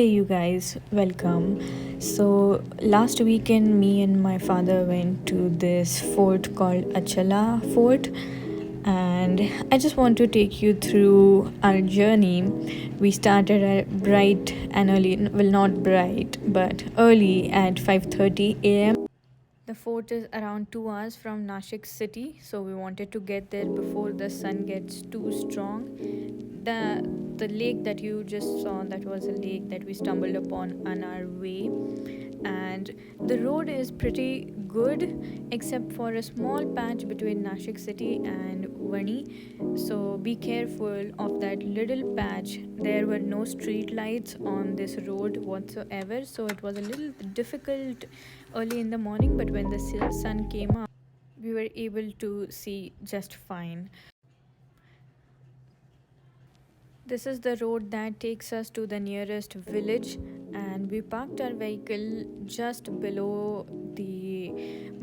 Hey, you guys, welcome. So, last weekend, me and my father went to this fort called Achala Fort, and I just want to take you through our journey. We started at bright and early, well, not bright, but early at 5:30 a.m. The fort is around 2 hours from Nashik city, so we wanted to get there before the sun gets too strong. The lake that you just saw, that was a lake that we stumbled upon on our way, and the road is pretty good except for a small patch between Nashik city and Vani. So be careful of that little patch. There were no street lights on this road whatsoever, so it was a little difficult early in the morning, but when the sun came up, we were able to see just fine. This is the road that takes us to the nearest village, and we parked our vehicle just below the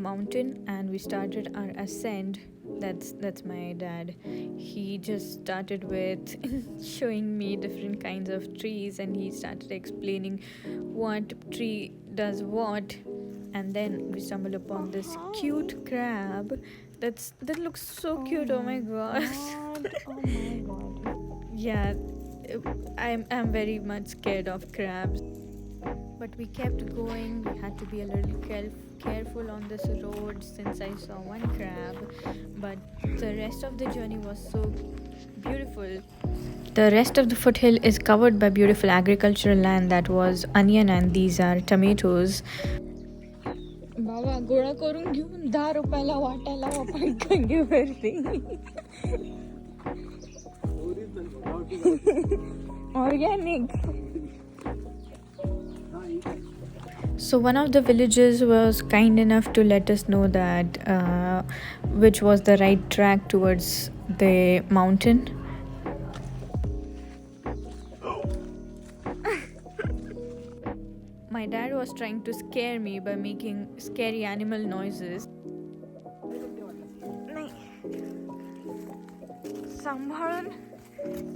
mountain and we started our ascent. That's my dad. He just started with showing me different kinds of trees, and he started explaining what tree does what. And then we stumbled upon this cute crab. That looks so cute. Oh my god. Oh my god. Yeah, I'm very much scared of crabs. But we kept going. We had to be a little careful on this road since I saw one crab. But the rest of the journey was so beautiful. The rest of the foothill is covered by beautiful agricultural land that was onion, and these are tomatoes. बाबा गोळा करून घेऊन 10 रुपयाला वाटायला वापरून घेवरती organic. So one of the villagers was kind enough to let us know that which was the right track towards the mountain. My dad was trying to scare me by making scary animal noises. सांभाळून,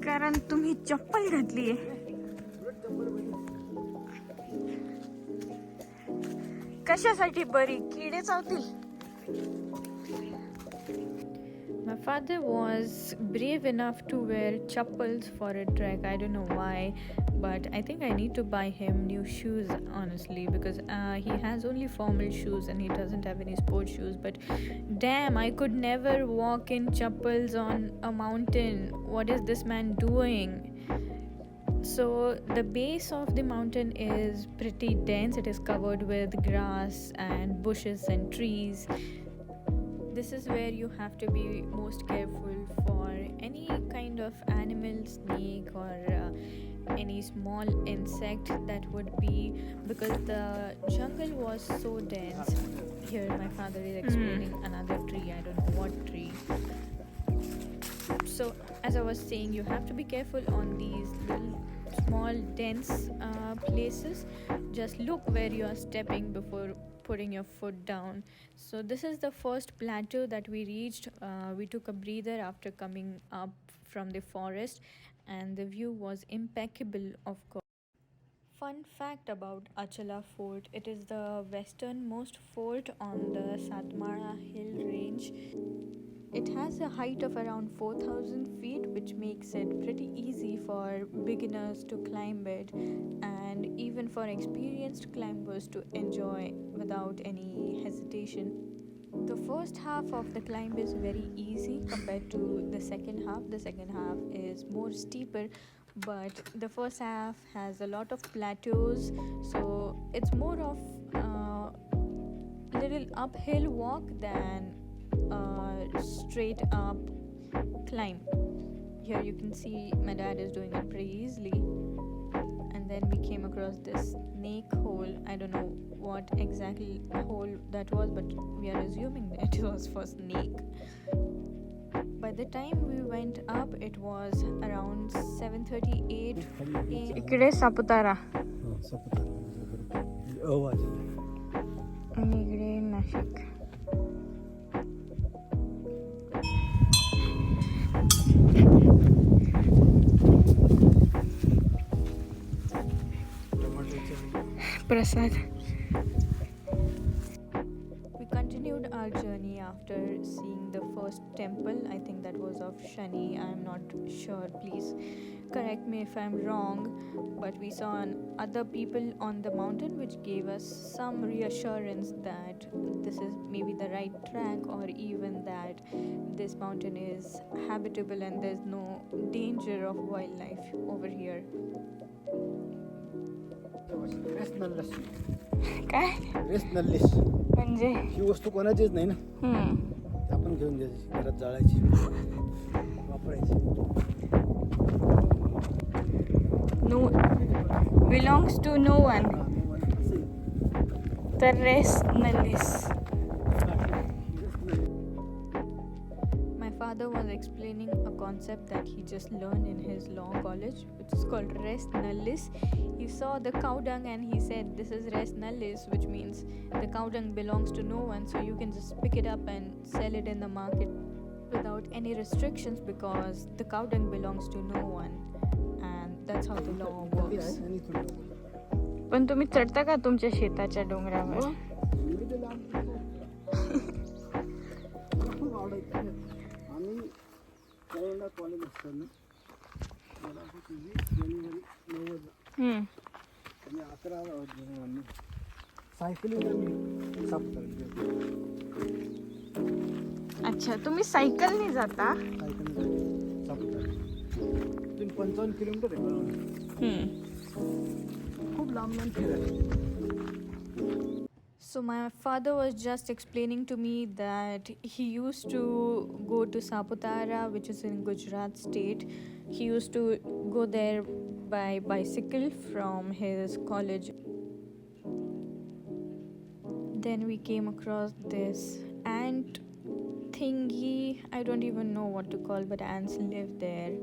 कारण तुम्ही चप्पल घातली आहे. कशासाठी बरी किडे चावतील. My father was brave enough to wear chappals for a trek. I don't know why, but I think I need to buy him new shoes, honestly, because he has only formal shoes and he doesn't have any sports shoes. But damn, I could never walk in chappals on a mountain. What is this man doing? So the base of the mountain is pretty dense. It is covered with grass and bushes and trees. This is where you have to be most careful for any kind of animal, snake, or any small insect that would be, because the jungle was so dense. Here my father is explaining another tree. I don't know what tree. So as I was saying, you have to be careful on these little small dense places. Just look where you are stepping before putting your foot down. So this is the first plateau that we reached. We took a breather after coming up from the forest, and the view was impeccable, of course. Fun fact about Achala Fort: it is the westernmost fort on the Satmara hill range. It has a height of around 4,000 feet, which makes it pretty easy for beginners to climb it, and even for experienced climbers to enjoy without any hesitation. The first half of the climb is very easy compared to the second half. The second half is more steeper, but the first half has a lot of plateaus, so it's more of a little uphill walk than straight up climb. Here you can see my dad is doing it pretty easily. And then we came across this snake hole. I don't know what exactly hole that was, but we are assuming that it was for snake. By the time we went up, it was around 7:38 a.m. इकडे सापुतारा आणि इकडे नाशिक. प्रसाद. We continued our journey after seeing the first temple. I think that was of Shani. I'm not sure. Please correct me if I'm wrong. But we saw other people on the mountain, which gave us some reassurance that this is maybe the right track, or even that this mountain is habitable and there's no danger of wildlife over here. रेस्ट नल्लस काय रेस्ट नल्लीस म्हणजे ही वस्तू कोणाचीच नाही ना, ती आपण घेऊन घ्यायची, घरात जाळायची, वापरायची. No belongs to no one. तर रेस्ट नलिस. My father was explaining a concept that he just learned in his law college, which is called res nullis. He saw the cow dung and he said, "This is res nullis," which means the cow dung belongs to no one, so you can just pick it up and sell it in the market without any restrictions because the cow dung belongs to no one, and that's how the law works. आणि थोडं पण तुम्ही चढता का तुमच्या शेताच्या डोंगरावर? खूप आवडायचं. आम्ही त्यावेळेला कॉलेज असताना मला होती जानेवारी 90ला आणि 11 सायकलिंग आम्ही सापडतो. अच्छा, तुम्ही सायकलने जाता? सायकलिंग सापडतो 55 किलोमीटर आहे. खूप लांब लांब फिरायचं. So my father was just explaining to me that he used to go to Saputara, which is in Gujarat state. He used to go there by bicycle from his college. Then we came across this ant thingy. I don't even know what to call, but ants live there.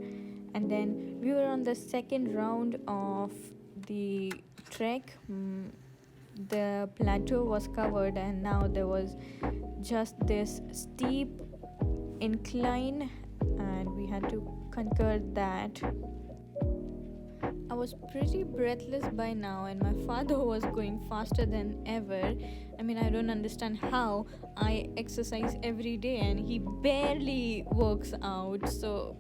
And then we were on the second round of the trek. The plateau was covered and now there was just this steep incline and we had to conquer that. I was pretty breathless by now and my father was going faster than ever. I mean, I don't understand how. I exercise every day and he barely works out, so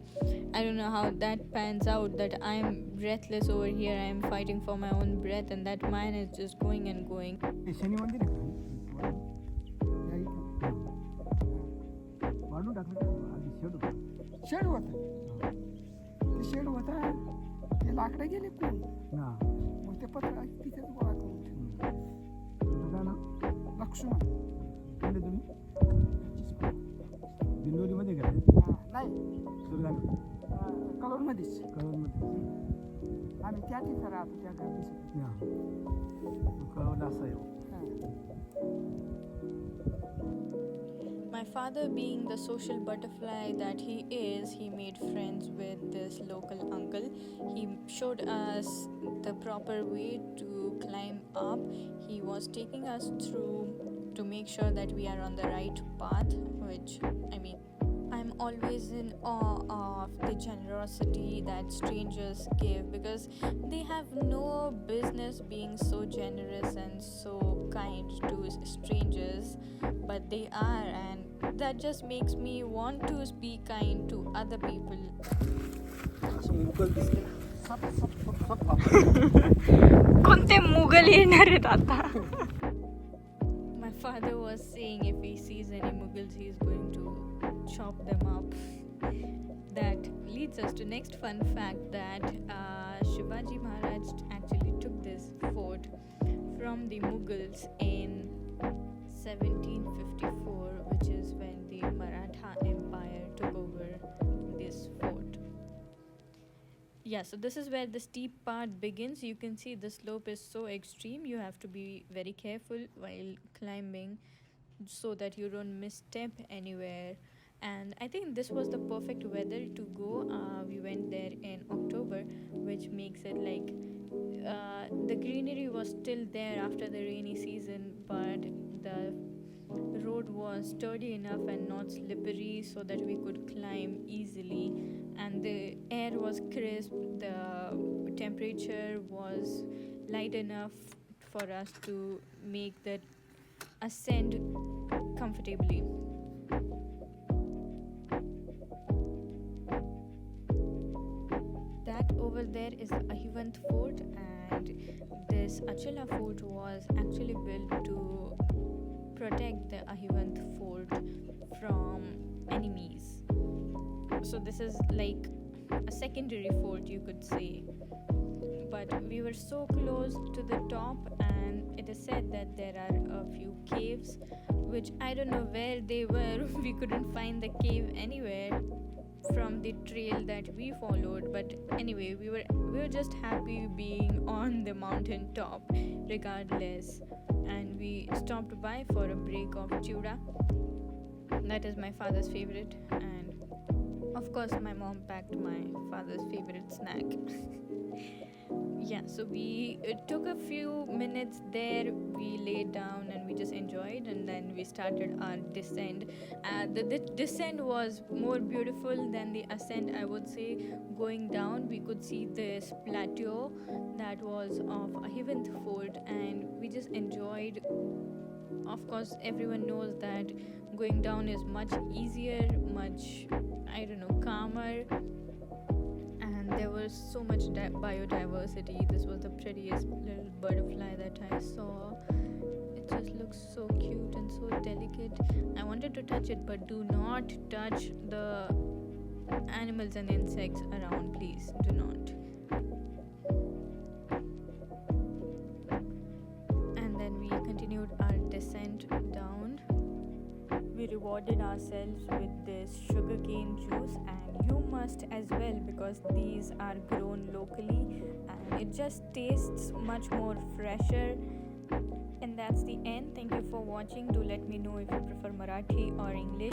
I don't know how that pans out, that I'm breathless over here. I'm fighting for my own breath and that man is just going and going. Shani मंदिर आहे का? वाढून टाकलं. आधी shade होतं. ते shade होता, ते लाकडं गेले कोण, मग ते पत्र तिथेच गोळा करून ठेवलं. लक्ष्मण तुम्ही दिंडोरीमध्ये गेले? नाही, कळवणमध्येच. आम्ही त्या तिथं राहतो, त्या घरात कळवण असं आहे. My father, being the social butterfly that he is, he made friends with this local uncle. He showed us the proper way to climb up. He was taking us through to make sure that we are on the right path, which, I mean, I'm always in awe of the generosity that strangers give because they have no business being so generous and so kind to strangers, but they are, and that just makes me want to be kind to other people. कोणते मुघल येणार आहेत आता? My father was saying if he sees any Mughals, he is going to chop them up. That leads us to next fun fact that Shivaji Maharaj actually took this fort from the Mughals in 1754, which is when the Maratha Empire took over this fort. Yeah, so this is where the steep part begins. You can see the slope is so extreme. You have to be very careful while climbing so that you don't misstep anywhere. And I think this was the perfect weather to go. We went there in October, which makes it like the greenery was still there after the rainy season, but the road was sturdy enough and not slippery so that we could climb easily, and the air was crisp, the temperature was light enough for us to make that ascend comfortably. That over there is the Ahivant Fort, and this Achala Fort was actually built to protect the Ahivant Fort from enemies. So this is like a secondary fort, you could say. But we were so close to the top, and it is said that there are a few caves, which I don't know where they were. We couldn't find the cave anywhere from the trail that we followed. But anyway, we were just happy being on the mountain top regardless. And we stopped by for a break of chuda. That is my father's favorite, and of course my mom packed my father's favorite snack. Yeah, so we took a few minutes there, we laid down and we just enjoyed, and then we started our descent. The descent was more beautiful than the ascent, I would say. Going down, we could see this plateau that was of Ahivant Fort, and we just enjoyed. Of course, everyone knows that going down is much easier, much, I don't know, calmer, and there was so much biodiversity. This was the prettiest little butterfly that I saw. It just looks so cute and so delicate. I wanted to touch it, but do not touch the animals and insects around, please. Do not. And then we continued our descent down. We rewarded ourselves with this sugarcane juice, and you must as well, because these are grown locally and it just tastes much more fresher. And that's the end. Thank you for watching. Do let me know if you prefer Marathi or English.